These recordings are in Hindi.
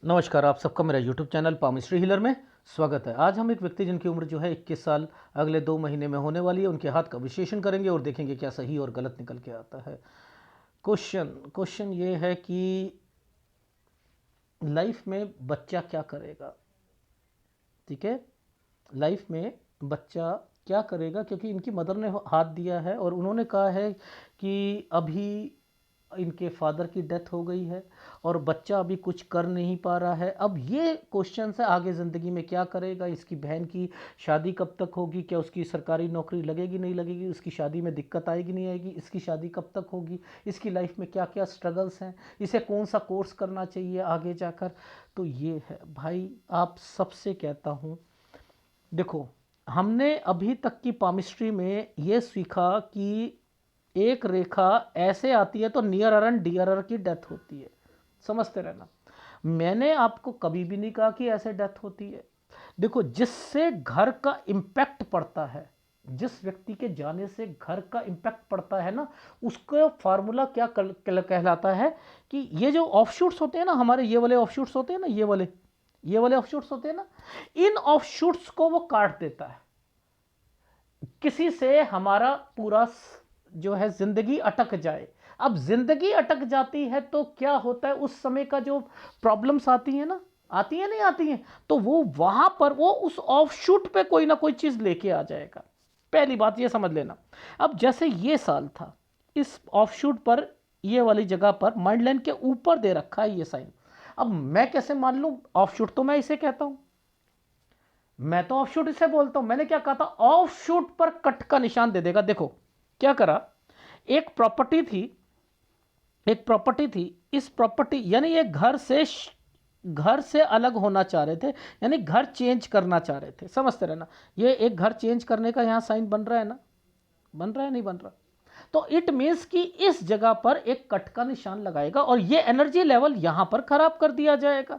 नमस्कार, आप सबका मेरा यूट्यूब चैनल पामिस्ट्री हीलर में स्वागत है। आज हम एक व्यक्ति जिनकी उम्र जो है 21 साल अगले 2 महीने में होने वाली है, उनके हाथ का विश्लेषण करेंगे और देखेंगे क्या सही और गलत निकल के आता है। क्वेश्चन ये है कि लाइफ में बच्चा क्या करेगा। ठीक है, लाइफ में बच्चा क्या करेगा, क्योंकि इनकी मदर ने हाथ दिया है और उन्होंने कहा है कि अभी इनके फादर की डेथ हो गई है और बच्चा अभी कुछ कर नहीं पा रहा है। अब ये क्वेश्चन है आगे ज़िंदगी में क्या करेगा, इसकी बहन की शादी कब तक होगी, क्या उसकी सरकारी नौकरी लगेगी नहीं लगेगी, उसकी शादी में दिक्कत आएगी नहीं आएगी, इसकी शादी कब तक होगी, इसकी लाइफ में क्या क्या स्ट्रगल्स हैं, इसे कौन सा कोर्स करना चाहिए आगे जाकर। तो ये है भाई, आप सबसे कहता हूँ, देखो हमने अभी तक की पामिस्ट्री में ये सीखा कि एक रेखा ऐसे आती है तो नियर अर एंड डियरर की डेथ होती है, समझते रहना। मैंने आपको कभी भी नहीं कहा कि ऐसे डेथ होती है। देखो, जिससे घर का इम्पैक्ट पड़ता है, जिस व्यक्ति के जाने से घर का इम्पैक्ट पड़ता है ना, उसका फार्मूला क्या कहलाता है कि ये जो ऑफशूट्स होते हैं ना, हमारे ये वाले ऑफशूट्स होते हैं ना, ये वाले ऑफशूट्स होते हैं ना, इन ऑफशूट्स को वो काट देता है। किसी से हमारा पूरा जो है जिंदगी अटक जाए। अब जिंदगी अटक जाती है तो क्या होता है, उस समय का जो प्रॉब्लम्स आती है ना, आती है नहीं आती है, तो वो वहां पर वो उस ऑफशूट पे कोई ना कोई चीज लेके आ जाएगा। पहली बात ये समझ लेना। अब जैसे ये साल था, इस ऑफशूट पर ये वाली जगह पर माइंड लाइन के ऊपर दे रखा है ये साइन। अब मैं कैसे मान लूं ऑफशूट, तो मैं इसे कहता हूं, मैं तो ऑफशूट इसे बोलता हूं। मैंने क्या कहा था, ऑफशूट पर कट का निशान दे देगा। देखो क्या करा, एक प्रॉपर्टी थी, इस प्रॉपर्टी यानी ये घर से अलग होना चाह रहे थे, यानी घर चेंज करना चाह रहे थे, समझते रहना। ये एक घर चेंज करने का यहां साइन बन रहा है ना, बन रहा है नहीं बन रहा, तो इट मीन्स कि इस जगह पर एक कट का निशान लगाएगा और ये एनर्जी लेवल यहां पर खराब कर दिया जाएगा।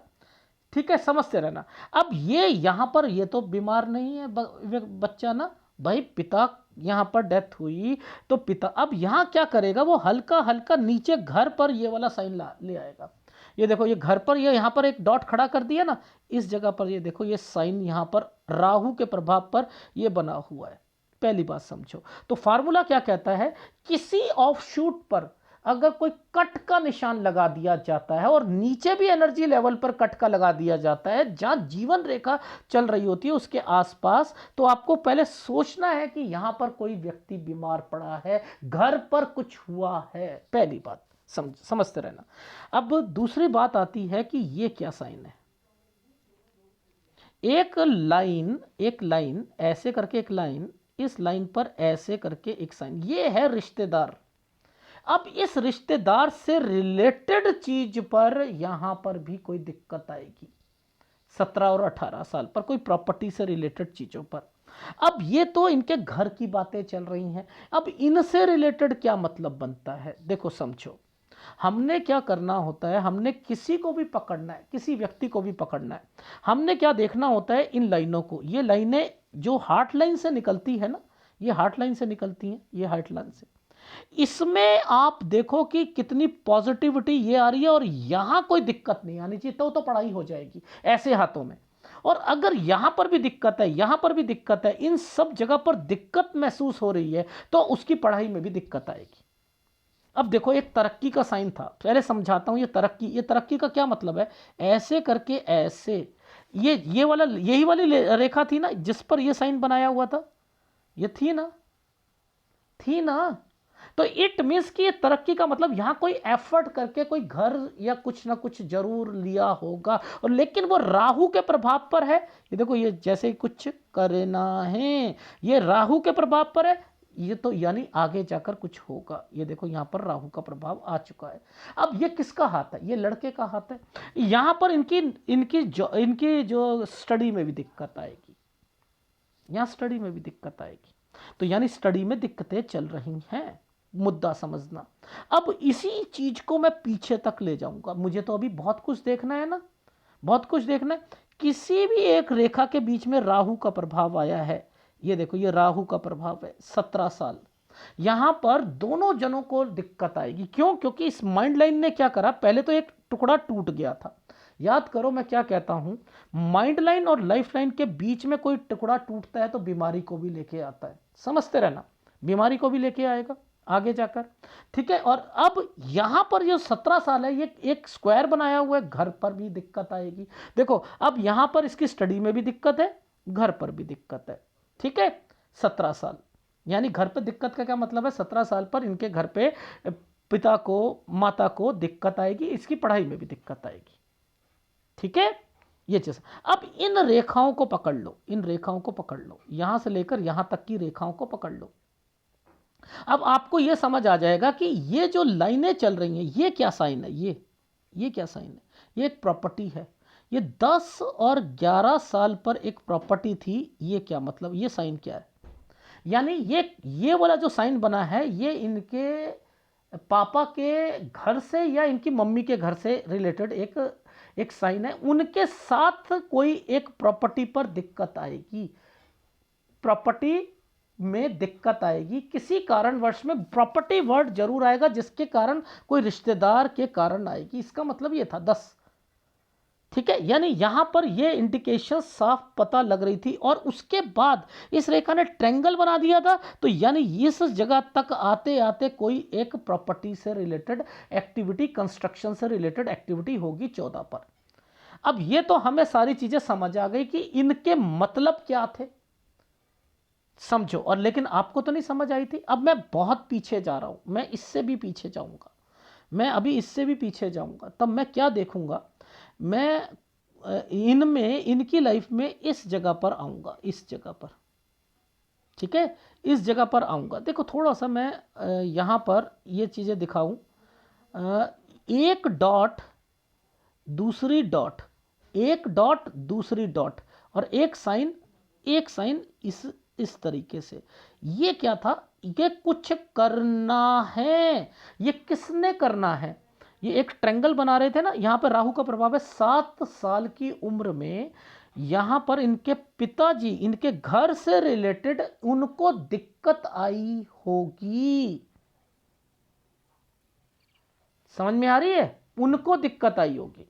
ठीक है, समझते रहना। अब ये यहां पर ये तो बीमार नहीं है बच्चा ना भाई, पिता यहां पर डेथ हुई तो पिता अब यहां क्या करेगा, वो हल्का हल्का नीचे घर पर ये वाला साइन ले आएगा। ये देखो, ये घर पर, ये यहां पर एक डॉट खड़ा कर दिया ना, इस जगह पर ये देखो, ये साइन यहां पर राहु के प्रभाव पर ये बना हुआ है। पहली बात समझो। तो फार्मूला क्या कहता है, किसी ऑफशूट पर अगर कोई कट का निशान लगा दिया जाता है और नीचे भी एनर्जी लेवल पर कट का लगा दिया जाता है, जहां जीवन रेखा चल रही होती है उसके आसपास, तो आपको पहले सोचना है कि यहां पर कोई व्यक्ति बीमार पड़ा है, घर पर कुछ हुआ है। पहली बात समझते रहना। अब दूसरी बात आती है कि ये क्या साइन है। एक लाइन ऐसे करके, एक लाइन, इस लाइन पर ऐसे करके एक साइन, ये है रिश्तेदार। अब इस रिश्तेदार से रिलेटेड चीज पर यहां पर भी कोई दिक्कत आएगी, 17 और 18 साल पर कोई प्रॉपर्टी से रिलेटेड चीजों पर। अब ये तो इनके घर की बातें चल रही हैं, अब इनसे रिलेटेड क्या मतलब बनता है, देखो समझो। हमने क्या करना होता है, हमने किसी को भी पकड़ना है, किसी व्यक्ति को भी पकड़ना है, हमने क्या देखना होता है, इन लाइनों को, ये लाइनें जो हार्ट लाइन से निकलती है ना, ये हार्ट लाइन से निकलती हैं, ये हार्ट लाइन से, इसमें आप देखो कि कितनी पॉजिटिविटी ये आ रही है और यहां कोई दिक्कत नहीं आनी चाहिए, तो पढ़ाई हो जाएगी ऐसे हाथों में। और अगर यहां पर भी दिक्कत है, यहां पर भी दिक्कत है, इन सब जगह पर दिक्कत महसूस हो रही है, तो उसकी पढ़ाई में भी दिक्कत आएगी। अब देखो, एक तरक्की का साइन था, पहले समझाता हूं। ये तरक्की का क्या मतलब है, ऐसे करके ऐसे, ये वाला, यही वाली रेखा थी ना जिस पर ये साइन बनाया हुआ था, ये थी ना। तो इट मीन्स कि ये तरक्की का मतलब यहां कोई एफर्ट करके कोई घर या कुछ ना कुछ जरूर लिया होगा, और लेकिन वो राहु के प्रभाव पर है। ये देखो, ये जैसे कुछ करना है, ये राहु के प्रभाव पर है, ये तो यानी आगे जाकर कुछ होगा। ये देखो, यहां पर राहु का प्रभाव आ चुका है। अब ये किसका हाथ है, ये लड़के का हाथ है। यहां पर इनकी जो स्टडी में भी दिक्कत आएगी, यहां स्टडी में भी दिक्कत आएगी, तो यानी स्टडी में दिक्कतें चल रही हैं, मुद्दा समझना। अब इसी चीज को मैं पीछे तक ले जाऊंगा, मुझे तो अभी बहुत कुछ देखना है ना, बहुत कुछ देखना है। किसी भी एक रेखा के बीच में राहु का प्रभाव आया है, ये देखो, ये राहु का प्रभाव है, 17 साल, यहां पर दोनों जनों को दिक्कत आएगी। क्यों, क्योंकि इस माइंड लाइन ने क्या करा, पहले तो एक टुकड़ा टूट गया था, याद करो मैं क्या कहता हूं, माइंड लाइन और लाइफ लाइन के बीच में कोई टुकड़ा टूटता है तो बीमारी को भी लेके आता है, समझते रहना, बीमारी को भी लेके आएगा आगे जाकर। ठीक है, और अब यहां पर जो 17 साल है, ये एक स्क्वायर बनाया हुआ है, घर पर भी दिक्कत आएगी। देखो अब यहां पर इसकी स्टडी में भी दिक्कत है, घर पर भी दिक्कत है। ठीक है, 17 साल यानी घर पे दिक्कत का क्या मतलब है, 17 साल पर इनके घर पे पिता को माता को दिक्कत आएगी, इसकी पढ़ाई में भी दिक्कत आएगी। ठीक है, ये चीज। अब इन रेखाओं को पकड़ लो, इन रेखाओं को पकड़ लो, यहां से लेकर यहां तक की रेखाओं को पकड़ लो। अब आपको यह समझ आ जाएगा कि ये जो लाइनें चल रही हैं ये क्या साइन है, ये क्या साइन है, ये एक प्रॉपर्टी है। ये 10 और 11 साल पर एक प्रॉपर्टी थी, ये क्या मतलब, ये साइन क्या है, यानी ये वाला जो साइन बना है ये इनके पापा के घर से या इनकी मम्मी के घर से रिलेटेड एक साइन है। उनके साथ कोई एक प्रॉपर्टी पर दिक्कत आएगी, प्रॉपर्टी में दिक्कत आएगी, किसी कारणवश में प्रॉपर्टी वर्ड जरूर आएगा, जिसके कारण कोई रिश्तेदार के कारण आएगी, इसका मतलब ये था 10। ठीक है, यानी यहां पर ये इंडिकेशन साफ पता लग रही थी, और उसके बाद इस रेखा ने ट्रायंगल बना दिया था, तो यानी इस जगह तक आते आते कोई एक प्रॉपर्टी से रिलेटेड एक्टिविटी, कंस्ट्रक्शन से रिलेटेड एक्टिविटी होगी 14 पर। अब ये तो हमें सारी चीजें समझ आ गई कि इनके मतलब क्या थे, समझो, और लेकिन आपको तो नहीं समझ आई थी। अब मैं बहुत पीछे जा रहा हूं, मैं इससे भी पीछे जाऊंगा, मैं अभी इससे भी पीछे जाऊंगा, तब मैं क्या देखूंगा, मैं इनमें इनकी लाइफ में इस जगह पर आऊंगा, इस जगह पर। ठीक है, इस जगह पर आऊंगा। देखो थोड़ा सा मैं यहां पर ये चीजें दिखाऊं, एक डॉट दूसरी डॉट, एक डॉट दूसरी डॉट, और एक साइन इस तरीके से। ये क्या था, ये कुछ करना है, ये किसने करना है, ये एक ट्रायंगल बना रहे थे ना, यहां पर राहु का प्रभाव है। 7 साल की उम्र में यहां पर इनके पिताजी, इनके घर से रिलेटेड उनको दिक्कत आई होगी, समझ में आ रही है, उनको दिक्कत आई होगी।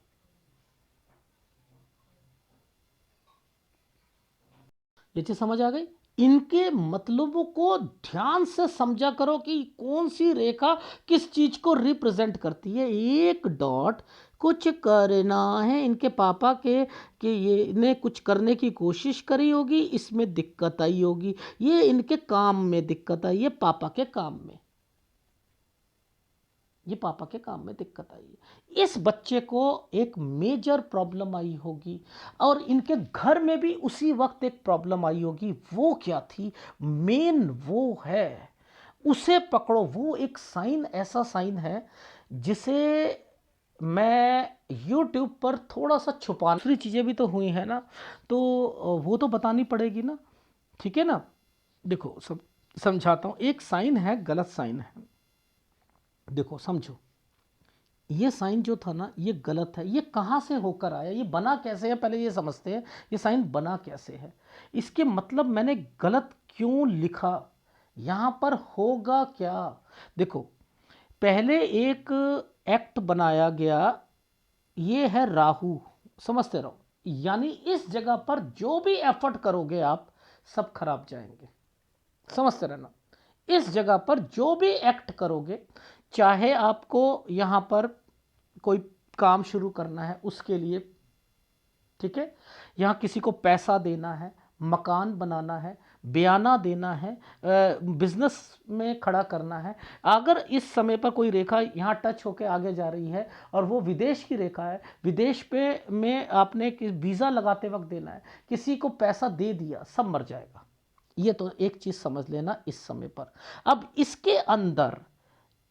ये चीज समझ आ गई, इनके मतलबों को ध्यान से समझा करो कि कौन सी रेखा किस चीज को रिप्रेजेंट करती है। एक डॉट कुछ करना है, इनके पापा के ये ने कुछ करने की कोशिश करी होगी, इसमें दिक्कत आई होगी, ये इनके काम में दिक्कत आई है, पापा के काम में, ये पापा के काम में दिक्कत आई है, इस बच्चे को एक मेजर प्रॉब्लम आई होगी, और इनके घर में भी उसी वक्त एक प्रॉब्लम आई होगी। वो क्या थी, मेन वो है, उसे पकड़ो। वो एक साइन, ऐसा साइन है जिसे मैं YouTube पर थोड़ा सा छुपा, दूसरी चीज़ें भी तो हुई है ना, तो वो तो बतानी पड़ेगी ना। ठीक है ना, देखो सब समझाता हूँ। एक साइन है, गलत साइन है, देखो समझो, ये साइन जो था ना ये गलत है। ये कहाँ से होकर आया, ये बना कैसे है, पहले ये समझते हैं, ये साइन बना कैसे है, इसके मतलब मैंने गलत क्यों लिखा, यहाँ पर होगा क्या। देखो पहले एक एक्ट बनाया गया, ये है राहु, समझते रहो, यानी इस जगह पर जो भी एफर्ट करोगे आप सब खराब जाएंगे, समझते रहना। इस जगह पर जो भी एक्ट करोगे, चाहे आपको यहां पर कोई काम शुरू करना है उसके लिए, ठीक है, यहां किसी को पैसा देना है, मकान बनाना है, बयाना देना है, बिजनेस में खड़ा करना है, अगर इस समय पर कोई रेखा यहाँ टच होकर आगे जा रही है और वो विदेश की रेखा है, विदेश पे में आपने वीज़ा लगाते वक्त देना है, किसी को पैसा दे दिया, सब मर जाएगा। ये तो एक चीज़ समझ लेना इस समय पर। अब इसके अंदर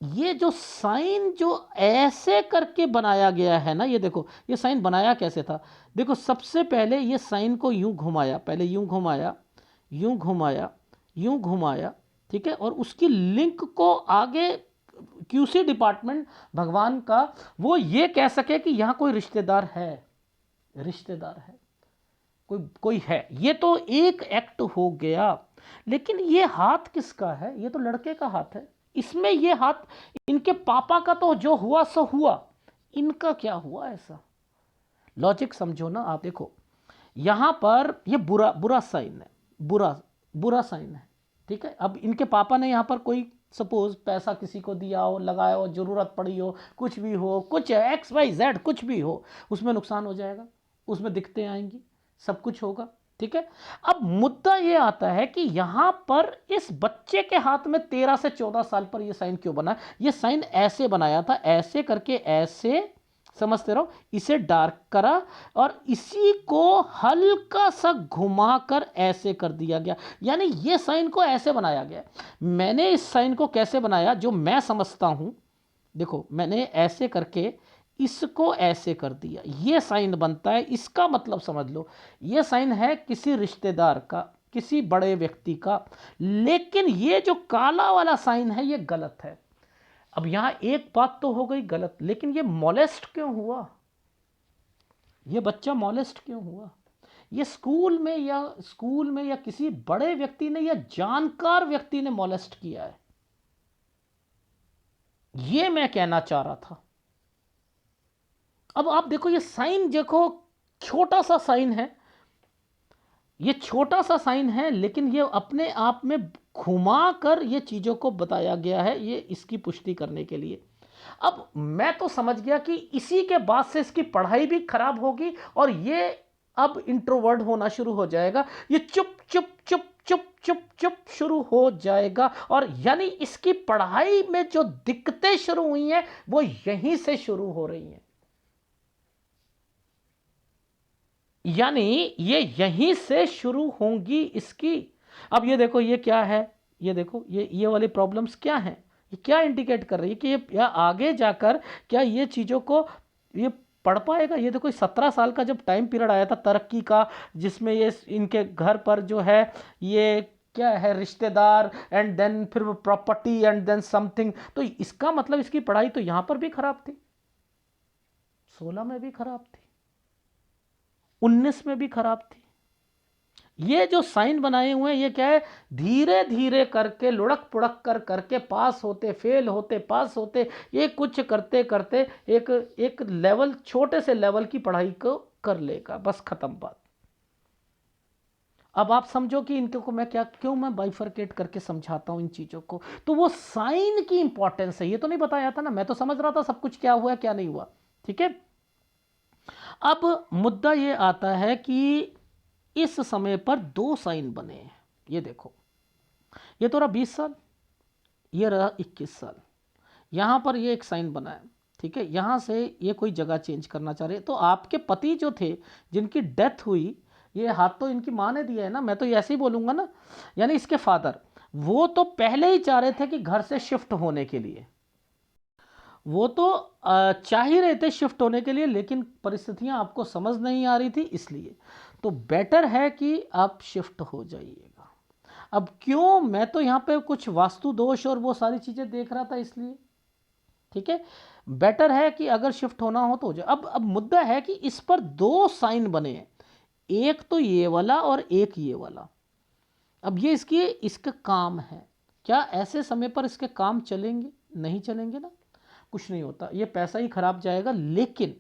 ये जो साइन जो ऐसे करके बनाया गया है ना, ये देखो ये साइन बनाया कैसे था। देखो सबसे पहले ये साइन को यूं घुमाया, पहले यूं घुमाया, यूं घुमाया, यूं घुमाया, ठीक है, और उसकी लिंक को आगे क्यूसी डिपार्टमेंट भगवान का वो ये कह सके कि यहाँ कोई रिश्तेदार है, रिश्तेदार है, कोई है। ये तो एक एक्ट हो गया, लेकिन ये हाथ किसका है, ये तो लड़के का हाथ है। इसमें ये हाथ इनके पापा का तो जो हुआ सो हुआ, इनका क्या हुआ ऐसा। लॉजिक समझो ना आप। देखो यहां पर ये बुरा बुरा साइन है, बुरा बुरा साइन है, ठीक है। अब इनके पापा ने यहां पर कोई सपोज पैसा किसी को दिया हो, लगाया हो, जरूरत पड़ी हो, कुछ भी हो, कुछ एक्स वाई जेड कुछ भी हो, उसमें नुकसान हो जाएगा, उसमें दिक्कतें आएंगी, सब कुछ होगा, ठीक है। अब मुद्दा ये आता है कि यहां पर इस बच्चे के हाथ में 13 से 14 साल पर यह साइन क्यों बना। यह साइन ऐसे बनाया था, ऐसे करके, ऐसे, समझते रहो, इसे डार्क करा और इसी को हल्का सा घुमाकर ऐसे कर दिया गया, यानी ये साइन को ऐसे बनाया गया। मैंने इस साइन को कैसे बनाया जो मैं समझता हूं, देखो मैंने ऐसे करके इसको ऐसे कर दिया, ये साइन बनता है। इसका मतलब समझ लो, ये साइन है किसी रिश्तेदार का, किसी बड़े व्यक्ति का, लेकिन ये जो काला वाला साइन है ये गलत है। अब यहां एक बात तो हो गई गलत, लेकिन ये मॉलेस्ट क्यों हुआ, ये बच्चा मॉलेस्ट क्यों हुआ। ये स्कूल में या किसी बड़े व्यक्ति ने या जानकार व्यक्ति ने मॉलेस्ट किया है, ये मैं कहना चाह रहा था। अब आप देखो ये साइन, देखो छोटा सा साइन है, ये छोटा सा साइन है, लेकिन ये अपने आप में घुमा कर ये चीजों को बताया गया है, ये इसकी पुष्टि करने के लिए। अब मैं तो समझ गया कि इसी के बाद से इसकी पढ़ाई भी खराब होगी और ये अब इंट्रोवर्ट होना शुरू हो जाएगा, ये चुप चुप चुप चुप चुप चुप शुरू हो जाएगा। और यानी इसकी पढ़ाई में जो दिक्कतें शुरू हुई हैं वो यहीं से शुरू हो रही हैं, यानी ये यहीं से शुरू होंगी इसकी। अब ये देखो ये क्या है, ये देखो ये वाली प्रॉब्लम्स क्या हैं, ये क्या इंडिकेट कर रही है कि ये आगे जाकर क्या ये चीज़ों को ये पढ़ पाएगा। ये देखो 17 साल का जब टाइम पीरियड आया था तरक्की का, जिसमें ये इनके घर पर जो है ये क्या है, रिश्तेदार, एंड देन फिर प्रॉपर्टी, एंड देन समथिंग, तो इसका मतलब इसकी पढ़ाई तो यहां पर भी खराब थी, 16 में भी खराब थी, 19 में भी खराब थी। ये जो साइन बनाए हुए हैं ये क्या है, धीरे धीरे करके लुढ़क पुढ़क करके पास होते, फेल होते, पास होते, ये कुछ करते करते एक एक लेवल, छोटे से लेवल की पढ़ाई को कर लेगा, बस खत्म बात। अब आप समझो कि इनको को मैं क्या, क्यों मैं बाइफरकेट करके समझाता हूं इन चीजों को, तो वो साइन की इंपॉर्टेंस है। ये तो नहीं बताया था ना, मैं तो समझ रहा था सब कुछ क्या हुआ क्या नहीं हुआ, ठीक है। अब मुद्दा ये आता है कि इस समय पर दो साइन बने हैं, ये देखो, ये तो रहा 20 साल, ये रहा 21 साल, यहां पर ये एक साइन बना है, ठीक है। यहां से ये कोई जगह चेंज करना चाह रहे, तो आपके पति जो थे जिनकी डेथ हुई, ये हाथ तो इनकी मां ने दिया है ना, मैं तो ऐसे ही बोलूंगा ना, यानी इसके फादर, वो तो पहले ही चाह रहे थे कि घर से शिफ्ट होने के लिए, वो तो चाह ही रहे थे शिफ्ट होने के लिए, लेकिन परिस्थितियां आपको समझ नहीं आ रही थी, इसलिए तो बेटर है कि आप शिफ्ट हो जाइएगा। अब क्यों, मैं तो यहां पे कुछ वास्तु दोष और वो सारी चीजें देख रहा था, इसलिए ठीक है, बेटर है कि अगर शिफ्ट होना हो तो हो जाए। अब मुद्दा है कि इस पर दो साइन बने हैं, एक तो ये वाला और एक ये वाला। अब ये इसका काम है, क्या ऐसे समय पर इसके काम चलेंगे, नहीं चलेंगे ना, कुछ नहीं होता, ये पैसा ही खराब जाएगा। लेकिन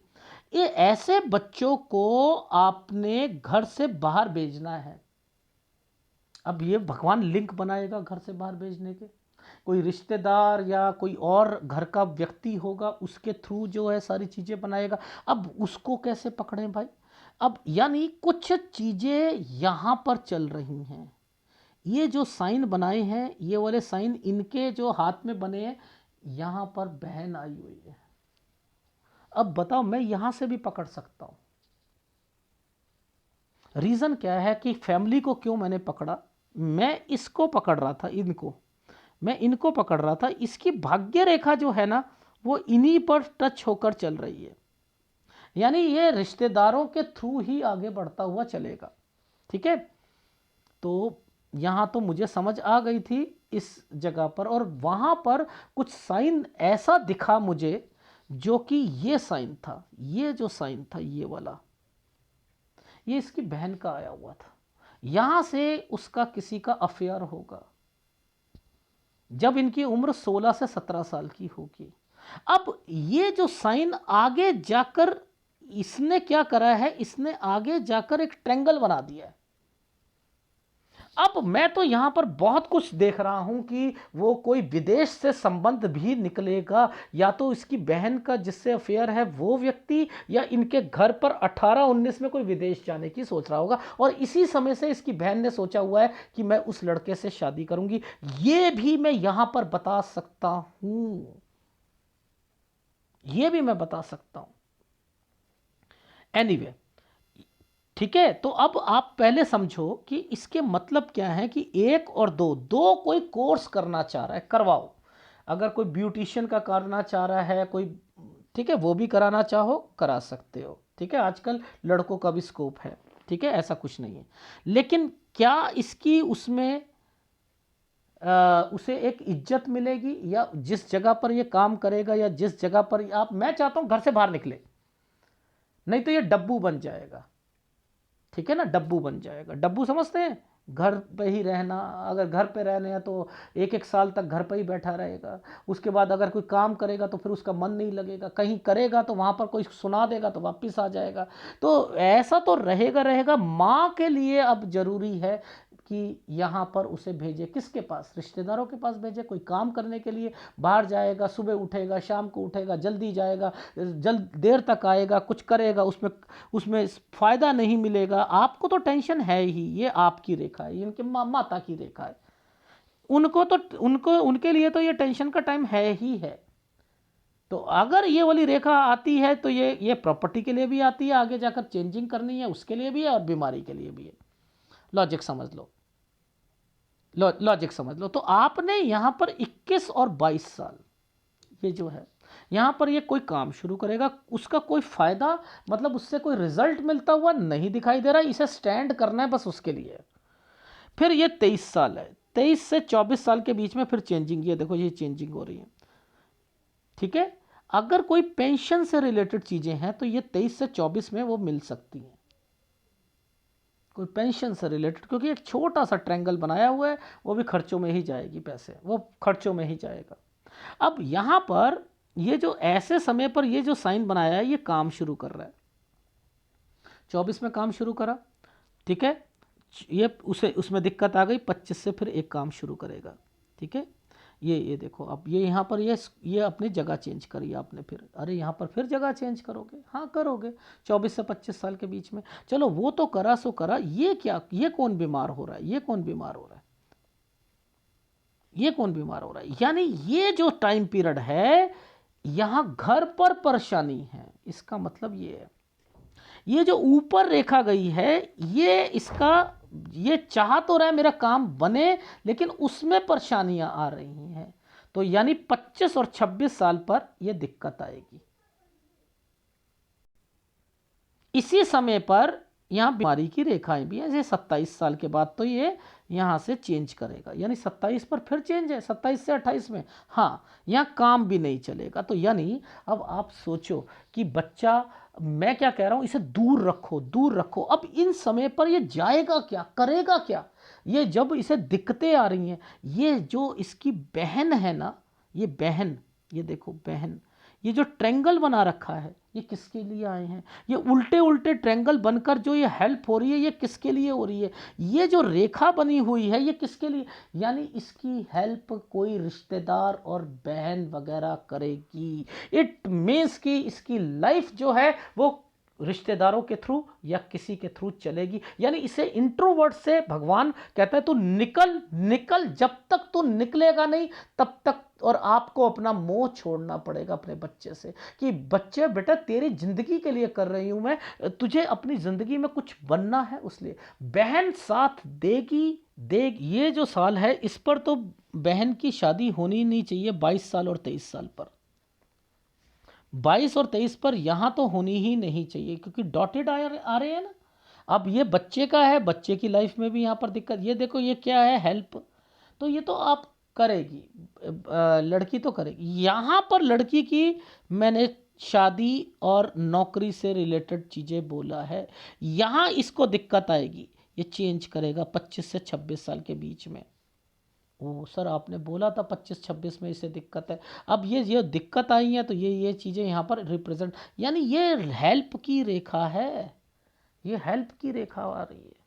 ये ऐसे बच्चों को आपने घर से बाहर भेजना है। अब ये भगवान लिंक बनाएगा घर से बाहर भेजने के, कोई रिश्तेदार या कोई और घर का व्यक्ति होगा, उसके थ्रू जो है सारी चीज़ें बनाएगा। अब उसको कैसे पकड़ें भाई। अब यानी कुछ चीज़ें यहाँ पर चल रही हैं, ये जो साइन बनाए हैं, ये वाले साइन इनके जो हाथ में बने हैं, यहाँ पर बहन आई हुई है। अब बताओ, मैं यहां से भी पकड़ सकता हूं। रीजन क्या है कि फैमिली को क्यों मैंने पकड़ा, मैं इसको पकड़ रहा था, मैं इनको पकड़ रहा था, इसकी भाग्य रेखा जो है ना वो इन्हीं पर टच होकर चल रही है, यानी ये रिश्तेदारों के थ्रू ही आगे बढ़ता हुआ चलेगा, ठीक है। तो यहां तो मुझे समझ आ गई थी इस जगह पर, और वहां पर कुछ साइन ऐसा दिखा मुझे, जो कि ये साइन था, ये जो साइन था ये वाला, ये इसकी बहन का आया हुआ था, यहां से उसका किसी का अफेयर होगा जब इनकी उम्र 16 से 17 साल की होगी। अब ये जो साइन आगे जाकर इसने क्या करा है, इसने आगे जाकर एक ट्रायंगल बना दिया है। अब मैं तो यहां पर बहुत कुछ देख रहा हूं कि वो कोई विदेश से संबंध भी निकलेगा, या तो इसकी बहन का जिससे अफेयर है वो व्यक्ति, या इनके घर पर 18-19 में कोई विदेश जाने की सोच रहा होगा, और इसी समय से इसकी बहन ने सोचा हुआ है कि मैं उस लड़के से शादी करूंगी। ये भी मैं यहां पर बता सकता हूं, ये भी मैं बता सकता हूं। एनीवे, ठीक है। तो अब आप पहले समझो कि इसके मतलब क्या है कि एक और दो, दो कोई कोर्स करना चाह रहा है, करवाओ। अगर कोई ब्यूटिशियन का करना चाह रहा है कोई, ठीक है, वो भी कराना चाहो करा सकते हो, ठीक है। आजकल लड़कों का भी स्कोप है, ठीक है, ऐसा कुछ नहीं है। लेकिन क्या इसकी उसमें उसे एक इज्जत मिलेगी, या जिस जगह पर ये काम करेगा, या जिस जगह पर आप, मैं चाहता हूं घर से बाहर निकले, नहीं तो ये डब्बू बन जाएगा, ठीक है ना। डब्बू बन जाएगा। डब्बू समझते हैं, घर पे ही रहना। अगर घर पे रहने हैं तो 1-1 साल तक घर पे ही बैठा रहेगा, उसके बाद अगर कोई काम करेगा तो फिर उसका मन नहीं लगेगा, कहीं करेगा तो वहाँ पर कोई सुना देगा तो वापस आ जाएगा। तो ऐसा तो रहेगा रहेगा। माँ के लिए अब ज़रूरी है कि यहाँ पर उसे भेजे, किसके पास, रिश्तेदारों के पास भेजे। कोई काम करने के लिए बाहर जाएगा, सुबह उठेगा, शाम को उठेगा, जल्दी जाएगा, जल्द देर तक आएगा, कुछ करेगा, उसमें उसमें फ़ायदा नहीं मिलेगा। आपको तो टेंशन है ही, ये आपकी रेखा है, इनके माता की रेखा है। उनको तो, उनके लिए तो ये टेंशन का टाइम है ही है। तो अगर ये वाली रेखा आती है तो ये प्रॉपर्टी के लिए भी आती है, आगे जाकर चेंजिंग करनी है उसके लिए भी है, और बीमारी के लिए भी है। लॉजिक समझ लो, लॉजिक समझ लो। तो आपने यहां पर 21 और 22 साल, ये जो है यहां पर ये कोई काम शुरू करेगा, उसका कोई फायदा, मतलब उससे कोई रिजल्ट मिलता हुआ नहीं दिखाई दे रहा, इसे स्टैंड करना है बस उसके लिए। फिर ये 23 साल है, 23 से 24 साल के बीच में फिर चेंजिंग, ये देखो ये चेंजिंग हो रही है, ठीक है। अगर कोई पेंशन से रिलेटेड चीजें हैं तो ये 23 से 24 में वो मिल सकती हैं, कोई पेंशन से रिलेटेड, क्योंकि एक छोटा सा ट्रायंगल बनाया हुआ है, वो भी खर्चों में ही जाएगी, पैसे वो खर्चों में ही जाएगा। अब यहां पर ये जो ऐसे समय पर ये जो साइन बनाया है, ये काम शुरू कर रहा है, 24 में काम शुरू करा, ठीक है। ये उसे उसमें दिक्कत आ गई, 25 से फिर एक काम शुरू करेगा, ठीक है। ये देखो, अब ये यहाँ पर ये अपनी जगह चेंज करी आपने, फिर अरे यहाँ पर फिर जगह चेंज करोगे, हाँ करोगे, 24 से 25 साल के बीच में। चलो वो तो करा सो करा, ये क्या, ये कौन बीमार हो रहा है, ये कौन बीमार हो रहा है, ये कौन बीमार हो रहा है। यानी ये जो टाइम पीरियड है, यहां घर पर परेशानी है, इसका मतलब ये है। ये जो ऊपर रेखा गई है, ये इसका, ये चाह तो रहा है मेरा काम बने, लेकिन उसमें परेशानियां आ रही हैं। तो यानी 25 और 26 साल पर यह दिक्कत आएगी। इसी समय पर यहां बीमारी की रेखाएं भी हैं, जैसे 27 साल के बाद तो ये यहां से चेंज करेगा, यानी 27 पर फिर चेंज है, 27 से 28 में, हाँ यहां काम भी नहीं चलेगा। तो यानी अब आप सोचो कि बच्चा, मैं क्या कह रहा हूं, इसे दूर रखो, दूर रखो। अब इन समय पर ये जाएगा क्या, करेगा क्या, ये जब इसे दिक्कतें आ रही हैं, ये जो इसकी बहन है ना, ये बहन, ये देखो बहन, ये जो ट्रायंगल बना रखा है, ये किसके लिए आए हैं, ये उल्टे उल्टे ट्रायंगल बनकर जो ये हेल्प हो रही है, ये किसके लिए हो रही है, ये जो रेखा बनी हुई है ये किसके लिए, यानी इसकी हेल्प कोई रिश्तेदार और बहन वगैरह करेगी। इट मीन्स कि इसकी लाइफ जो है वो रिश्तेदारों के थ्रू या किसी के थ्रू चलेगी। यानी इसे इंट्रोवर्ट से भगवान कहता है तू निकल निकल, जब तक तू निकलेगा नहीं तब तक, और आपको अपना मोह छोड़ना पड़ेगा अपने बच्चे से, कि बच्चे बेटा तेरी जिंदगी के लिए कर रही हूं मैं, तुझे अपनी जिंदगी में कुछ बनना है, उसलिए बहन साथ देगी। ये जो साल है इस पर तो बहन की शादी होनी नहीं चाहिए, 22 साल और 23 साल पर, 22 और 23 पर यहां तो होनी ही नहीं चाहिए, क्योंकि डॉटेड आ रहे हैं ना। अब ये बच्चे का है, बच्चे की लाइफ में भी यहां पर दिक्कत, ये देखो ये क्या है, हेल्प, तो ये तो आप करेगी, लड़की तो करेगी। यहां पर लड़की की मैंने शादी और नौकरी से रिलेटेड चीजें बोला है, यहां इसको दिक्कत आएगी, ये चेंज करेगा 25 से 26 साल के बीच में। ओ सर आपने बोला था 25-26 में इसे दिक्कत है। अब ये दिक्कत आई है तो ये चीज़ें यहाँ पर रिप्रेजेंट, यानी ये हेल्प की रेखा है, ये हेल्प की रेखा आ रही है,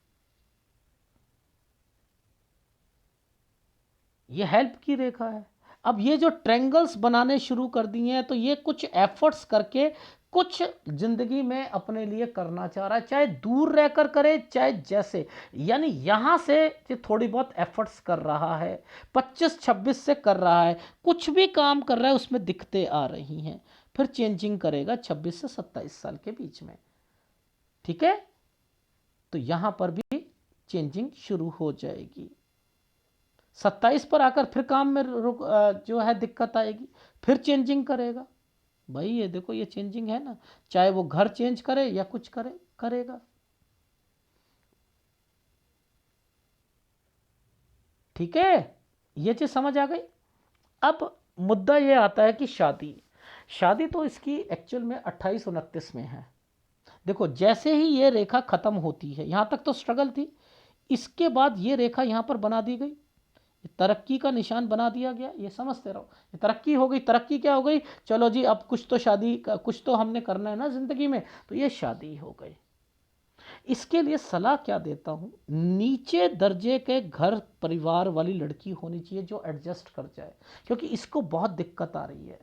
ये हेल्प की रेखा है। अब ये जो ट्रेंगल्स बनाने शुरू कर दिए हैं तो ये कुछ एफर्ट्स करके कुछ जिंदगी में अपने लिए करना चाह रहा है, चाहे दूर रहकर करे चाहे जैसे, यानी यहां से ये थोड़ी बहुत एफर्ट्स कर रहा है, 25-26 से कर रहा है, कुछ भी काम कर रहा है उसमें दिक्कतें आ रही हैं, फिर चेंजिंग करेगा 26 से 27 साल के बीच में। ठीक है, तो यहां पर भी चेंजिंग शुरू हो जाएगी। 27 पर आकर फिर काम में जो है दिक्कत आएगी, फिर चेंजिंग करेगा। भाई ये देखो ये चेंजिंग है ना, चाहे वो घर चेंज करे या कुछ करे करेगा। ठीक है, ये चीज समझ आ गई। अब मुद्दा ये आता है कि शादी, शादी तो इसकी एक्चुअल में 28-29 में है। देखो जैसे ही ये रेखा खत्म होती है, यहां तक तो स्ट्रगल थी, इसके बाद ये रेखा यहां पर बना दी गई, तरक्की का निशान बना दिया गया, ये समझते रहो, ये तरक्की हो गई। तरक्की क्या हो गई, चलो जी अब कुछ तो शादी का कुछ तो हमने करना है ना जिंदगी में, तो ये शादी हो गई। इसके लिए सलाह क्या देता हूं, नीचे दर्जे के घर परिवार वाली लड़की होनी चाहिए जो एडजस्ट कर जाए, क्योंकि इसको बहुत दिक्कत आ रही है,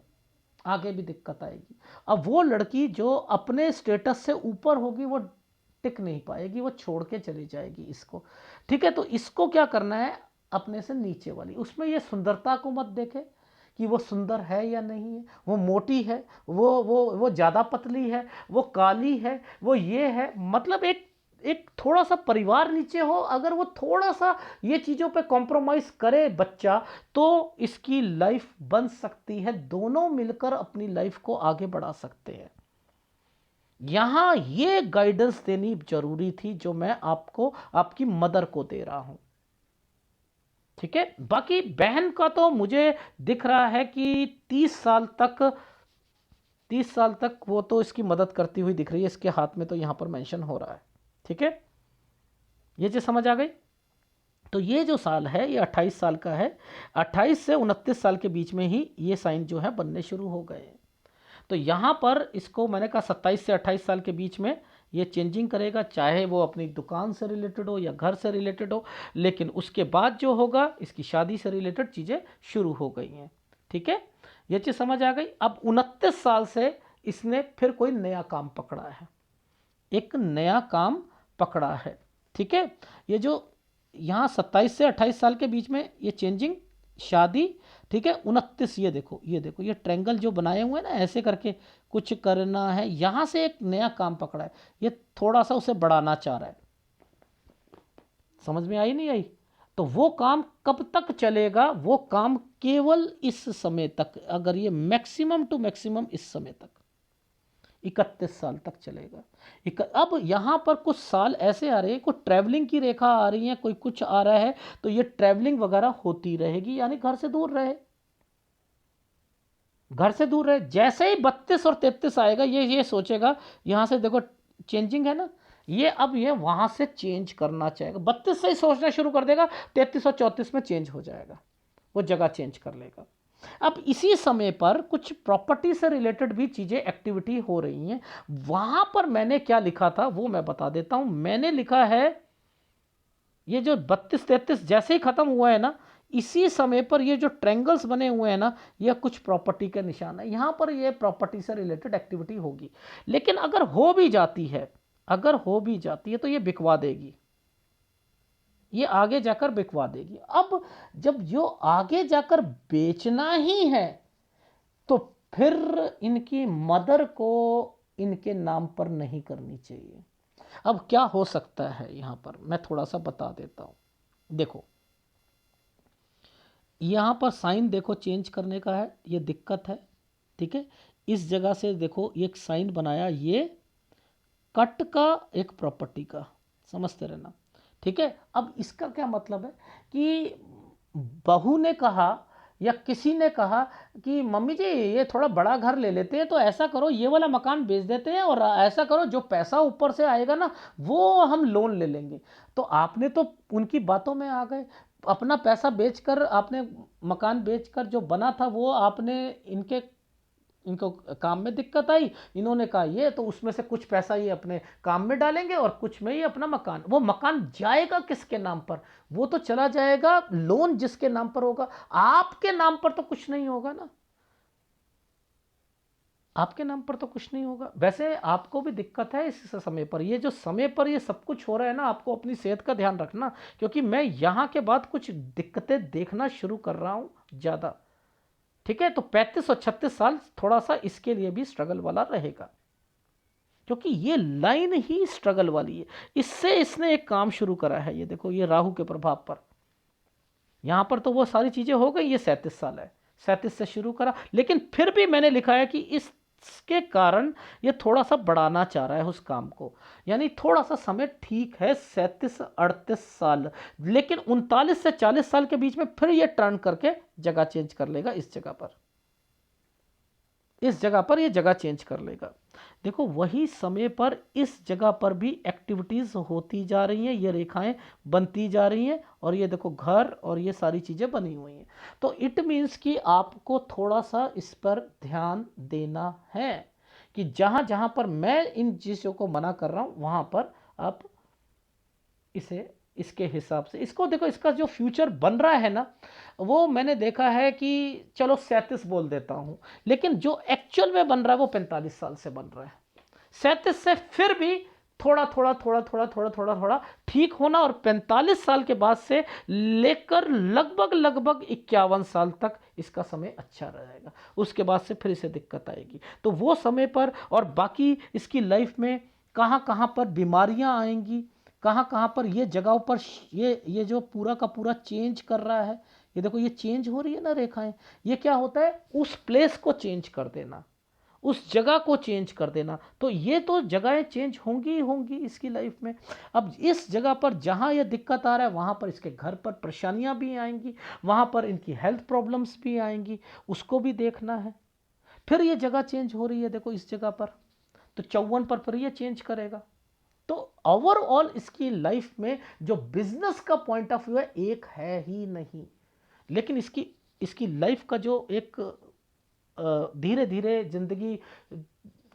आगे भी दिक्कत आएगी। अब वो लड़की जो अपने स्टेटस से ऊपर होगी वो टिक नहीं पाएगी, वो छोड़ के चली जाएगी इसको। ठीक है, तो इसको क्या करना है, अपने से नीचे वाली, उसमें ये सुंदरता को मत देखे कि वो सुंदर है या नहीं है, वो मोटी है, वो ज़्यादा पतली है, वो काली है, वो ये है, मतलब एक एक थोड़ा सा परिवार नीचे हो, अगर वो थोड़ा सा ये चीज़ों पे कॉम्प्रोमाइज़ करे बच्चा, तो इसकी लाइफ बन सकती है, दोनों मिलकर अपनी लाइफ को आगे बढ़ा सकते हैं। यहां ये गाइडेंस देनी जरूरी थी जो मैं आपको आपकी मदर को दे रहा हूं। ठीक है, बाकी बहन का तो मुझे दिख रहा है कि 30 साल तक वो तो इसकी मदद करती हुई दिख रही है, इसके हाथ में तो यहां पर मेंशन हो रहा है। ठीक है, ये चीज समझ आ गई। तो ये जो साल है ये 28 साल का है, 28 से 29 साल के बीच में ही ये साइन जो है बनने शुरू हो गए। तो यहां पर इसको मैंने कहा 27 से 28 साल के बीच में ये चेंजिंग करेगा, चाहे वो अपनी दुकान से रिलेटेड हो या घर से रिलेटेड हो, लेकिन उसके बाद जो होगा इसकी शादी से रिलेटेड चीज़ें शुरू हो गई हैं। ठीक है, ये चीज़ समझ आ गई। अब 29 साल से इसने फिर कोई नया काम पकड़ा है, एक नया काम पकड़ा है। ठीक है, ये जो यहाँ 27 से 28 साल के बीच में ये चेंजिंग, शादी, ठीक है, 29, ये देखो ये देखो ये ट्रेंगल जो बनाए हुए हैं ना ऐसे करके कुछ करना है, यहां से एक नया काम पकड़ा है, ये थोड़ा सा उसे बढ़ाना चाह रहा है। समझ में आई नहीं आई, तो वो काम कब तक चलेगा, वो काम केवल इस समय तक, अगर ये मैक्सिमम टू मैक्सिमम इस समय तक 31 साल तक चलेगा। अब यहां पर कुछ साल ऐसे आ रहे हैं, कुछ ट्रैवलिंग की रेखा आ रही है, कोई कुछ आ रहा है, तो ये ट्रैवलिंग वगैरह होती रहेगी, यानी घर से दूर रहे, घर से दूर रहे। जैसे ही 32 और 33 आएगा ये सोचेगा, यहां से देखो चेंजिंग है ना, ये अब ये वहां से चेंज करना चाहेगा, 32 से ही सोचना शुरू कर देगा, 33 और 34 में चेंज हो जाएगा, वो जगह चेंज कर लेगा। अब इसी समय पर कुछ प्रॉपर्टी से रिलेटेड भी चीजें एक्टिविटी हो रही हैं, वहां पर मैंने क्या लिखा था वो मैं बता देता हूं। मैंने लिखा है ये जो 32-33 जैसे ही खत्म हुआ है ना, इसी समय पर ये जो ट्रेंगल्स बने हुए हैं ना, ये कुछ प्रॉपर्टी के निशान है, यहां पर ये प्रॉपर्टी से रिलेटेड एक्टिविटी होगी। लेकिन अगर हो भी जाती है, अगर हो भी जाती है तो ये बिकवा देगी, ये आगे जाकर बिकवा देगी। अब जब जो आगे जाकर बेचना ही है तो फिर इनकी मदर को इनके नाम पर नहीं करनी चाहिए। अब क्या हो सकता है यहां पर मैं थोड़ा सा बता देता हूं। देखो यहां पर साइन देखो चेंज करने का है, ये दिक्कत है। ठीक है, इस जगह से देखो एक साइन बनाया, ये कट का एक प्रॉपर्टी का, समझते रहना। ठीक है, अब इसका क्या मतलब है कि बहू ने कहा या किसी ने कहा कि मम्मी जी ये थोड़ा बड़ा घर ले लेते हैं, तो ऐसा करो ये वाला मकान बेच देते हैं और ऐसा करो जो पैसा ऊपर से आएगा ना वो हम लोन ले लेंगे। तो आपने तो उनकी बातों में आ गए, अपना पैसा बेचकर, आपने मकान बेचकर जो बना था वो आपने इनको काम में दिक्कत आई, इन्होंने कहा ये तो उसमें से कुछ पैसा ये अपने काम में डालेंगे और कुछ में ये अपना मकान, वो मकान जाएगा किसके नाम पर? वो तो चला जाएगा लोन जिसके नाम पर होगा, आपके नाम पर तो कुछ नहीं होगा ना, आपके नाम पर तो कुछ नहीं होगा। वैसे आपको भी दिक्कत है इस समय पर, ये जो समय पर ये सब कुछ हो रहा है ना, आपको अपनी सेहत का ध्यान रखना, क्योंकि मैं यहां के बाद कुछ दिक्कतें देखना शुरू कर रहा हूं ज़्यादा। ठीक है, तो 35 और 36 साल थोड़ा सा इसके लिए भी स्ट्रगल वाला रहेगा, क्योंकि ये लाइन ही स्ट्रगल वाली है। इससे इसने एक काम शुरू करा है, ये देखो, ये राहु के प्रभाव पर, यहां पर तो वो सारी चीजें हो गई, ये 37 साल है, 37 से शुरू करा, लेकिन फिर भी मैंने लिखा है कि इसके कारण ये थोड़ा सा बढ़ाना चाह रहा है उस काम को, यानी थोड़ा सा समय ठीक है 37-38 साल, लेकिन 39 से 40 साल के बीच में फिर ये टर्न करके जगह चेंज कर लेगा, इस जगह पर, इस जगह पर ये जगह चेंज कर लेगा। देखो वही समय पर इस जगह पर भी एक्टिविटीज होती जा रही हैं, ये रेखाएं बनती जा रही हैं, और ये देखो घर और ये सारी चीजें बनी हुई हैं। तो इट मीन्स कि आपको थोड़ा सा इस पर ध्यान देना है कि जहां जहां पर मैं इन चीजों को मना कर रहा हूं वहां पर आप इसे इसके हिसाब से इसको देखो। इसका जो फ्यूचर बन रहा है ना, वो मैंने देखा है कि चलो 37 बोल देता हूं, लेकिन जो एक्चुअल में बन रहा है वो 45 साल से बन रहा है। 37 से फिर भी थोड़ा थोड़ा थोड़ा थोड़ा थोड़ा थोड़ा थोड़ा ठीक होना, और 45 साल के बाद से लेकर लगभग लगभग 51 साल तक इसका समय अच्छा रहेगा, उसके बाद से फिर इसे दिक्कत आएगी। तो वो समय पर, और बाकी इसकी लाइफ में कहाँ कहाँ पर बीमारियां आएंगी, कहाँ कहाँ पर ये जगहों पर ये जो पूरा का पूरा चेंज कर रहा है, ये देखो ये चेंज हो रही है ना रेखाएं, ये क्या होता है, उस प्लेस को चेंज कर देना, उस जगह को चेंज कर देना। तो ये तो जगहें चेंज होंगी ही होंगी इसकी लाइफ में। अब इस जगह पर जहाँ ये दिक्कत आ रहा है वहाँ पर इसके घर पर परेशानियाँ भी आएंगी, वहाँ पर इनकी हेल्थ प्रॉब्लम्स भी आएंगी, उसको भी देखना है। फिर ये जगह चेंज हो रही है, देखो इस जगह पर तो 54 पर फिर ये चेंज करेगा। तो ओवरऑल इसकी लाइफ में जो बिजनेस का पॉइंट ऑफ व्यू है एक है ही नहीं, लेकिन इसकी इसकी लाइफ का जो एक धीरे धीरे जिंदगी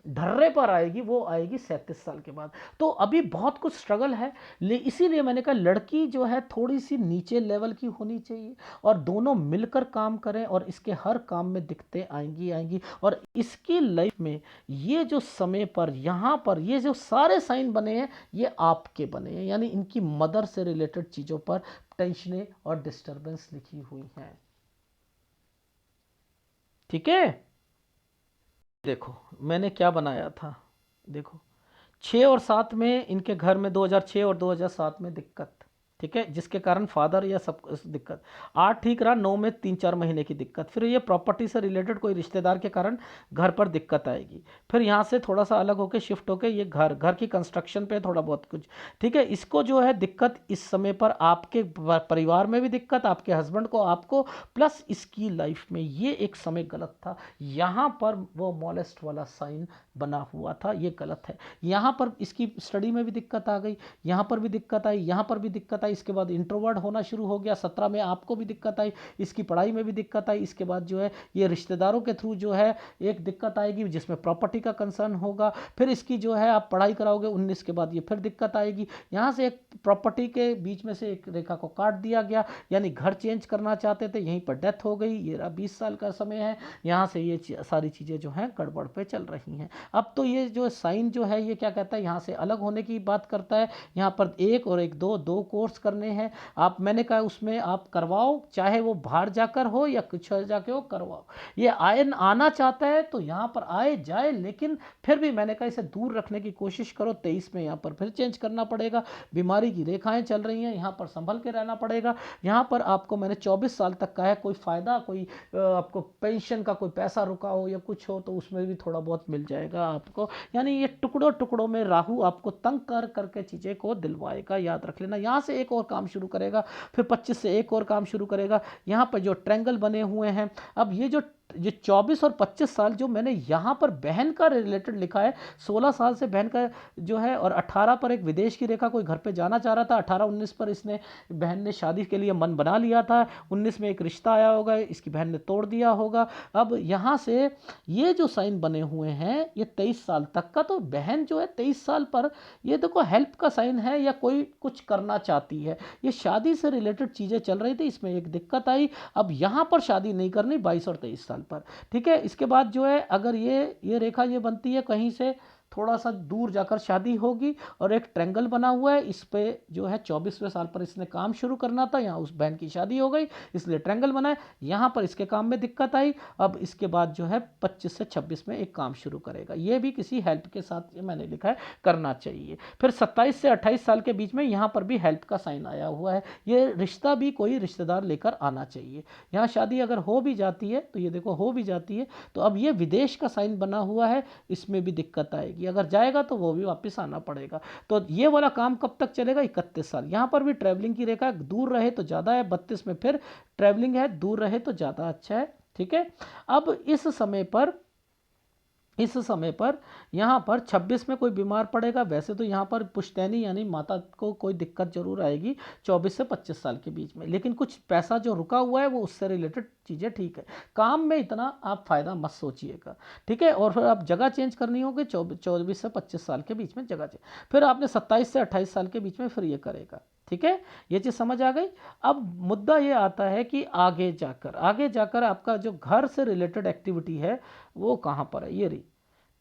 ढर्रे पर आएगी, वो आएगी 37 साल के बाद। तो अभी बहुत कुछ स्ट्रगल है, इसीलिए मैंने कहा लड़की जो है थोड़ी सी नीचे लेवल की होनी चाहिए, और दोनों मिलकर काम करें, और इसके हर काम में दिक्कतें आएंगी आएंगी। और इसकी लाइफ में ये जो समय पर यहाँ पर ये जो सारे साइन बने हैं, ये आपके बने हैं, यानी इनकी मदर से रिलेटेड चीज़ों पर टेंशनें और डिस्टर्बेंस लिखी हुई हैं। ठीक है, देखो मैंने क्या बनाया था, देखो 6 और 7 में इनके घर में 2006 और 2007 में दिक्कत, ठीक है, जिसके कारण फादर या सब दिक्कत। 8 ठीक रहा, 9 में 3-4 महीने की दिक्कत, फिर ये प्रॉपर्टी से रिलेटेड कोई रिश्तेदार के कारण घर पर दिक्कत आएगी, फिर यहाँ से थोड़ा सा अलग होकर शिफ्ट होकर ये घर घर की कंस्ट्रक्शन पे थोड़ा बहुत कुछ, ठीक है। इसको जो है दिक्कत इस समय पर आपके परिवार में भी दिक्कत, आपके हस्बैंड को, आपको, प्लस इसकी लाइफ में ये एक समय गलत था, यहाँ पर वो मॉलेस्ट वाला साइन बना हुआ था, ये गलत है। यहाँ पर इसकी स्टडी में भी दिक्कत आ गई, यहाँ पर भी दिक्कत आई, यहाँ पर भी दिक्कत आई, इसके बाद इंट्रोवर्ट होना शुरू हो गया। 17 में आपको भी दिक्कत आई, इसकी पढ़ाई में भी दिक्कत आई, इसके बाद जो है ये रिश्तेदारों के थ्रू जो है एक दिक्कत आएगी जिसमें प्रॉपर्टी का कंसर्न होगा, फिर इसकी जो है आप पढ़ाई कराओगे 19 के बाद, ये फिर दिक्कत आएगी। यहाँ से एक प्रॉपर्टी के बीच में से एक रेखा को काट दिया गया, यानी घर चेंज करना चाहते थे, यहीं पर डेथ हो गई, ये 20 साल का समय है, यहाँ से ये सारी चीज़ें जो हैं गड़बड़ पे चल रही हैं। अब तो ये जो साइन जो है ये क्या कहता है, यहाँ से अलग होने की बात करता है, यहाँ पर 1 और 1 दो कोर्स करने हैं आप, मैंने कहा उसमें आप करवाओ, चाहे वो बाहर जाकर हो या कुछ जाके हो, करवाओ। ये आना चाहता है तो यहाँ पर आए जाए, लेकिन फिर भी मैंने कहा इसे दूर रखने की कोशिश करो। 23 में यहाँ पर फिर चेंज करना पड़ेगा, बीमारी की रेखाएं चल रही हैं, यहाँ पर संभल के रहना पड़ेगा। यहाँ पर आपको मैंने 24 साल तक का है, कोई फ़ायदा, कोई आपको पेंशन का कोई पैसा रुका हो या कुछ हो तो उसमें भी थोड़ा बहुत मिल जाएगा आपको, यानी ये टुकड़ों टुकड़ों में राहु आपको तंग कर करके चीज़ें को दिलवाएगा, याद रख लेना। यहाँ से एक और काम शुरू करेगा, फिर 25 से एक और काम शुरू करेगा। यहाँ पर जो ट्रायंगल बने हुए हैं, अब ये जो ये 24 और 25 साल जो मैंने यहाँ पर बहन का रिलेटेड लिखा है, 16 साल से बहन का जो है, और 18 पर एक विदेश की रेखा, कोई घर पे जाना चाह रहा था। 18-19 पर इसने बहन ने शादी के लिए मन बना लिया था। 19 में एक रिश्ता आया होगा, इसकी बहन ने तोड़ दिया होगा। अब यहाँ से ये जो साइन बने हुए हैं ये 23 साल तक का, तो बहन जो है 23 साल पर, ये देखो हेल्प का साइन है या कोई कुछ करना चाहती है। ये शादी से रिलेटेड चीज़ें चल रही थी, इसमें एक दिक्कत आई। अब यहाँ पर शादी नहीं करनी 22 और 23 साल पर, ठीक है। इसके बाद जो है अगर ये रेखा ये बनती है कहीं से थोड़ा सा दूर जाकर शादी होगी, और एक ट्रैंगल बना हुआ है, इस पे जो है 24वें साल पर इसने काम शुरू करना था, यहाँ उस बहन की शादी हो गई इसलिए ट्रैंगल बना है। यहाँ पर इसके काम में दिक्कत आई। अब इसके बाद जो है 25 से 26 में एक काम शुरू करेगा, ये भी किसी हेल्प के साथ, ये मैंने लिखा है, करना चाहिए। फिर 27 से 28 साल के बीच में यहाँ पर भी हेल्प का साइन आया हुआ है, ये रिश्ता भी कोई रिश्तेदार लेकर आना चाहिए। यहाँ शादी अगर हो भी जाती है तो ये देखो हो भी जाती है, तो अब ये विदेश का साइन बना हुआ है, इसमें भी दिक्कत आएगी। अगर जाएगा तो वो भी वापस आना पड़ेगा। तो ये वाला काम कब तक चलेगा? 31 साल। यहाँ पर भी ट्रैवलिंग की रेखा, दूर रहे तो ज़्यादा है। 32 में फिर ट्रैवलिंग है, दूर रहे तो ज़्यादा अच्छा है, ठीक है। अब इस समय पर यहाँ पर 26 में कोई बीमार पड़ेगा। वैसे तो यहाँ पर पुश्तैनी यानी माता को कोई दिक्कत जरूर आएगी 24 से 25 साल के बीच में, लेकिन कुछ पैसा जो रुका हुआ है वो उससे रिलेटेड चीज़ें ठीक है। काम में इतना आप फ़ायदा मत सोचिएगा, ठीक है। और फिर आप जगह चेंज करनी होगी 24 से 25 साल के बीच में जगह चेंज, फिर आपने 27 से 28 साल के बीच में फिर ये करेगा, ठीक है। ये चीज़ समझ आ गई। अब मुद्दा ये आता है कि आगे जाकर आपका जो घर से रिलेटेड एक्टिविटी है वो कहाँ पर है? ये रही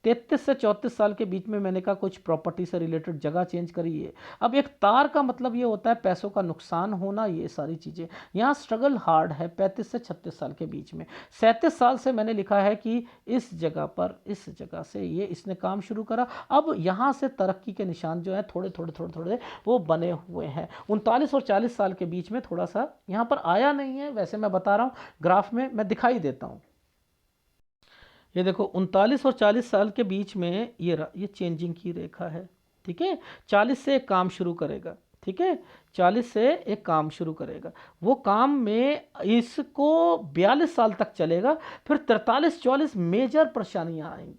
33 से 34 साल के बीच में मैंने कहा कुछ प्रॉपर्टी से रिलेटेड जगह चेंज करिए। अब एक तार का मतलब ये होता है पैसों का नुकसान होना, ये सारी चीज़ें। यहाँ स्ट्रगल हार्ड है 35 से 36 साल के बीच में। 37 साल से मैंने लिखा है कि इस जगह से ये इसने काम शुरू करा। अब यहाँ से तरक्की के निशान जो है थोड़े थोड़े वो बने हुए हैं। 39 और 40 साल के बीच में थोड़ा सा यहाँ पर आया नहीं है, वैसे मैं बता रहा हूँ, ग्राफ में मैं दिखाई देता हूँ। ये देखो 39 और 40 साल के बीच में ये चेंजिंग की रेखा है, ठीक है। 40 से एक काम शुरू करेगा, ठीक है। 40 से एक काम शुरू करेगा, वो काम में इसको 42 साल तक चलेगा। फिर 43-44 मेजर परेशानियां आएंगी,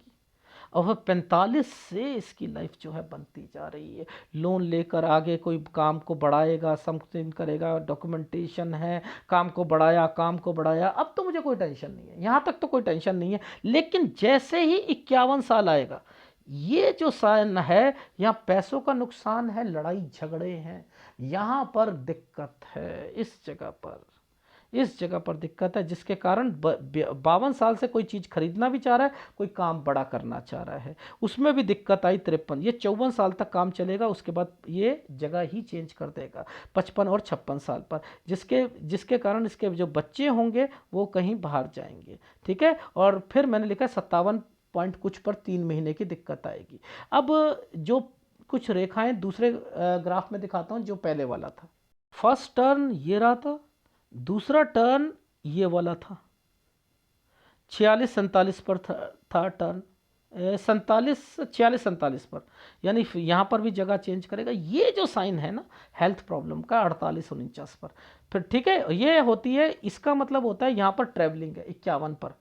और 45 से इसकी लाइफ जो है बनती जा रही है। लोन लेकर आगे कोई काम को बढ़ाएगा, समथिंग करेगा, डॉक्यूमेंटेशन है, काम को बढ़ाया। अब तो मुझे कोई टेंशन नहीं है, यहाँ तक तो कोई टेंशन नहीं है। लेकिन जैसे ही 51 साल आएगा, ये जो साइन है, यहाँ पैसों का नुकसान है, लड़ाई झगड़े हैं, यहाँ पर दिक्कत है। इस जगह पर दिक्कत है, जिसके कारण 52 साल से कोई चीज़ खरीदना भी चाह रहा है, कोई काम बड़ा करना चाह रहा है, उसमें भी दिक्कत आई। 53, ये 54 साल तक काम चलेगा, उसके बाद ये जगह ही चेंज कर देगा 55 और 56 साल पर, जिसके कारण इसके जो बच्चे होंगे वो कहीं बाहर जाएंगे, ठीक है। और फिर मैंने लिखा 57 पॉइंट कुछ पर 3 महीने की दिक्कत आएगी। अब जो कुछ रेखाएं दूसरे ग्राफ में दिखाता हूँ, जो पहले वाला था। फर्स्ट टर्न ये रहा था, दूसरा टर्न ये वाला था, 46-47 पर था टर्न, 46-47 पर, यानी यहाँ पर भी जगह चेंज करेगा। ये जो साइन है ना हेल्थ प्रॉब्लम का, 48-49 पर, फिर ठीक है ये होती है। इसका मतलब होता है यहाँ पर ट्रैवलिंग है 51 पर,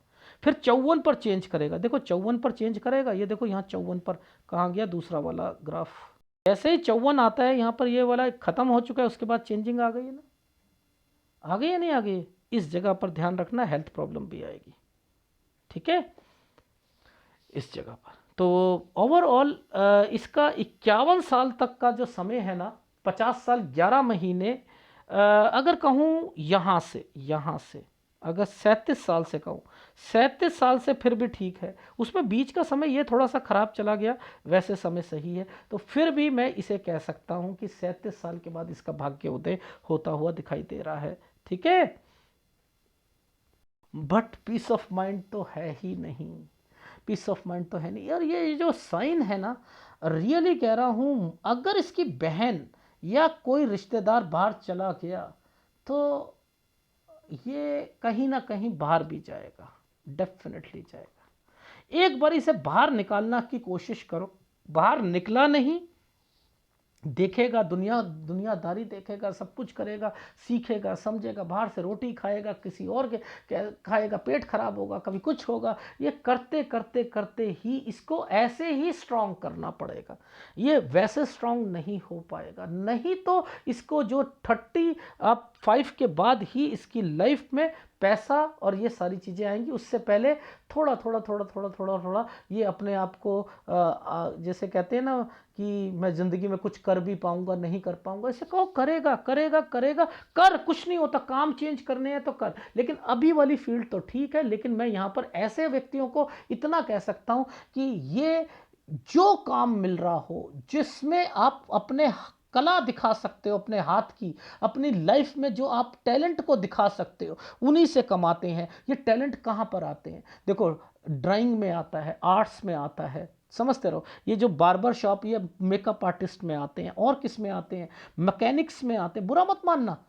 फिर 54 पर चेंज करेगा। देखो 54 पर चेंज करेगा, ये देखो यहाँ 54 पर कहाँ गया दूसरा वाला ग्राफ। जैसे ही 54 आता है यहाँ पर, ये वाला खत्म हो चुका है, उसके बाद चेंजिंग आ गई है ना, आ गई या नहीं आ गई? इस जगह पर ध्यान रखना, हेल्थ प्रॉब्लम भी आएगी, ठीक है, इस जगह पर। तो ओवरऑल इसका 51 साल तक का जो समय है ना, 50 साल 11 महीने, अगर कहूँ यहाँ से अगर 37 साल से कहूँ, 37 साल से फिर भी ठीक है। उसमें बीच का समय ये थोड़ा सा खराब चला गया, वैसे समय सही है। तो फिर भी मैं इसे कह सकता हूँ कि 37 साल के बाद इसका भाग्य उदय होता हुआ दिखाई दे रहा है, ठीक है। बट पीस ऑफ माइंड तो है ही नहीं, पीस ऑफ माइंड तो है नहीं यार। ये जो साइन है ना, रियली कह रहा हूँ, अगर इसकी बहन या कोई रिश्तेदार बाहर चला गया तो ये कहीं ना कहीं बाहर भी जाएगा, डेफिनेटली जाएगा। एक बार इसे बाहर निकालना की कोशिश करो, बाहर निकला नहीं, देखेगा, दुनियादारी देखेगा, सब कुछ करेगा, सीखेगा, समझेगा, बाहर से रोटी खाएगा, किसी और के खाएगा, पेट खराब होगा, कभी कुछ होगा। ये करते करते करते ही इसको ऐसे ही स्ट्रांग करना पड़ेगा, ये वैसे स्ट्रांग नहीं हो पाएगा। नहीं तो इसको जो 35 के बाद ही इसकी लाइफ में पैसा और ये सारी चीज़ें आएंगी, उससे पहले थोड़ा थोड़ा थोड़ा थोड़ा थोड़ा थोड़ा ये अपने आप को जैसे कहते हैं ना कि मैं ज़िंदगी में कुछ कर भी पाऊंगा, नहीं कर पाऊंगा, इसे कहो करेगा करेगा करेगा, कर, कुछ नहीं होता, काम चेंज करने हैं तो कर। लेकिन अभी वाली फील्ड तो ठीक है, लेकिन मैं यहाँ पर ऐसे व्यक्तियों को इतना कह सकता हूँ कि ये जो काम मिल रहा हो, जिसमें आप अपने कला दिखा सकते हो, अपने हाथ की, अपनी लाइफ में जो आप टैलेंट को दिखा सकते हो, उन्हीं से कमाते हैं। ये टैलेंट कहाँ पर आते हैं? देखो, ड्राइंग में आता है, आर्ट्स में आता है, समझते रहो। ये जो बार्बर शॉप या मेकअप आर्टिस्ट में आते हैं, और किस में आते हैं, मैकेनिक्स में आते हैं, बुरा मत मानना।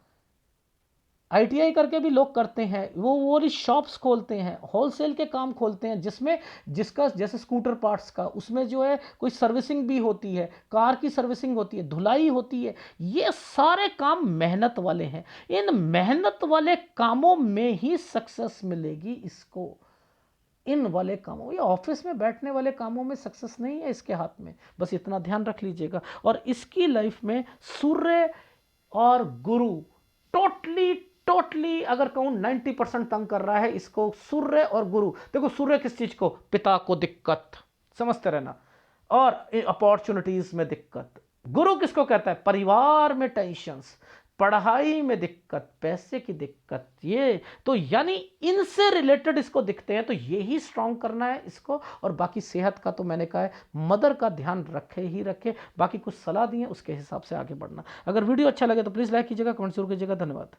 आईटीआई करके भी लोग करते हैं, वो शॉप्स खोलते हैं, होलसेल के काम खोलते हैं, जिसमें जिसका जैसे स्कूटर पार्ट्स का, उसमें जो है कोई सर्विसिंग भी होती है, कार की सर्विसिंग होती है, धुलाई होती है। ये सारे काम मेहनत वाले हैं। इन मेहनत वाले कामों में ही सक्सेस मिलेगी इसको। इन वाले कामों, ये ऑफिस में बैठने वाले कामों में सक्सेस नहीं है इसके हाथ में, बस इतना ध्यान रख लीजिएगा। और इसकी लाइफ में सूर्य और गुरु टोटली टोटली अगर कहूं 90% तंग कर रहा है इसको, सूर्य और गुरु। देखो, सूर्य किस चीज को? पिता को दिक्कत, समझते रहना, और अपॉर्चुनिटीज में दिक्कत। गुरु किसको कहता है? परिवार में टेंशंस, पढ़ाई में दिक्कत, पैसे की दिक्कत। ये तो यानी इनसे रिलेटेड इसको दिखते हैं, तो यही स्ट्रांग करना है इसको। और बाकी सेहत का तो मैंने कहा है, मदर का ध्यान रखे ही रखे। बाकी कुछ सलाह दी है, उसके हिसाब से आगे बढ़ना। अगर वीडियो अच्छा लगे तो प्लीज़ लाइक कीजिएगा, कमेंट जरूर कीजिएगा। धन्यवाद।